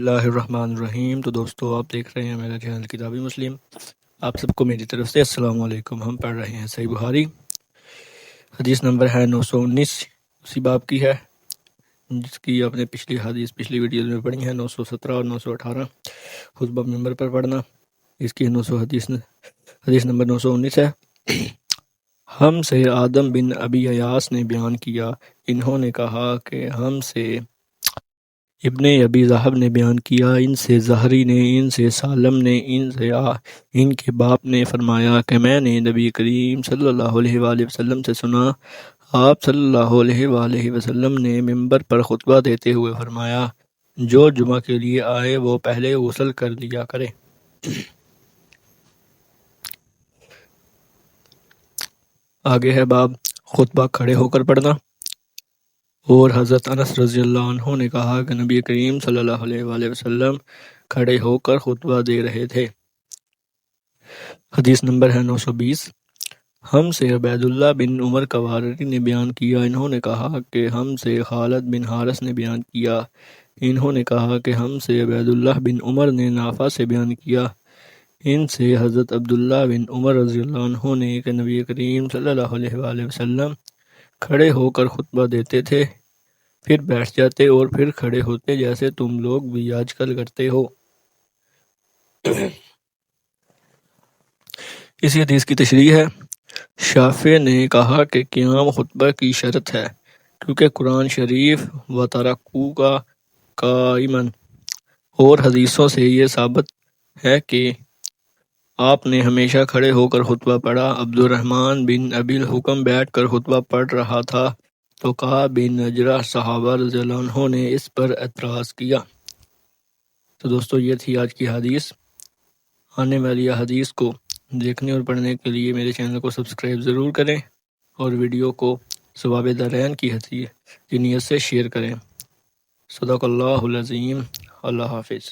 اللہ الرحمن الرحیم۔ تو دوستو آپ دیکھ رہے ہیں میرا چینل کتابی مسلم۔ آپ سب کو میری طرف سے السلام علیکم۔ ہم پڑھ رہے ہیں صحیح بخاری، حدیث نمبر ہے 919، اسی باب کی ہے جس کی آپ نے پچھلی ویڈیوز میں پڑھی ہے، 917 اور 918 خطبہ ممبر پر پڑھنا۔ اس کی حدیث نمبر 919 ہے۔ ہم سے آدم بن ابی ایاس نے بیان کیا، انہوں نے کہا کہ ہم سے ابن ابی ذئب نے بیان کیا، ان سے زہری نے، ان سے سالم نے، ان کے باپ نے فرمایا کہ میں نے نبی کریم صلی اللہ علیہ وآلہ وسلم سے سنا، آپ صلی اللہ علیہ وآلہ وسلم نے ممبر پر خطبہ دیتے ہوئے فرمایا، جو جمعہ کے لیے آئے وہ پہلے غسل کر لیا کرے۔ آگے ہے باب خطبہ کھڑے ہو کر پڑھنا۔ اور حضرت انس رضی اللہ عنہ نے کہا کہ نبی کریم صلی اللہ علیہ وآلہ وسلم کھڑے ہو کر خطبہ دے رہے تھے۔ حدیث نمبر ہے 920۔ ہم سے عبید اللہ بن عمر قوارری نے بیان کیا، انہوں نے کہا کہ ہم سے خالد بن حارث نے بیان کیا، انہوں نے کہا کہ ہم سے عبید اللہ بن عمر نے نافع سے بیان کیا، ان سے حضرت عبداللہ بن عمر رضی اللہ عنہ نے کہ نبی کریم صلی اللہ علیہ وآلہ وسلم کھڑے ہو کر خطبہ دیتے تھے، پھر بیٹھ جاتے اور پھر کھڑے ہوتے، جیسے تم لوگ بھی آج کل کرتے ہو۔ اسی حدیث کی تشریح ہے۔ شافعی نے کہا کہ قیام خطبہ کی شرط ہے، کیونکہ قرآن شریف وَتَرَکُوکَ قائمًا اور حدیثوں سے یہ ثابت ہے کہ آپ نے ہمیشہ کھڑے ہو کر خطبہ پڑھا۔ عبد الرحمن بن ابی الحکم بیٹھ کر خطبہ پڑھ رہا تھا تو کعب بن عجرہ صحابہ رضی اللہ عنہ نے اس پر اعتراض کیا۔ تو دوستو یہ تھی آج کی حدیث۔ آنے والی حدیث کو دیکھنے اور پڑھنے کے لیے میرے چینل کو سبسکرائب ضرور کریں اور ویڈیو کو ثواب دارین کی نیت سے شیئر کریں۔ صدق اللہ العظیم۔ اللہ حافظ۔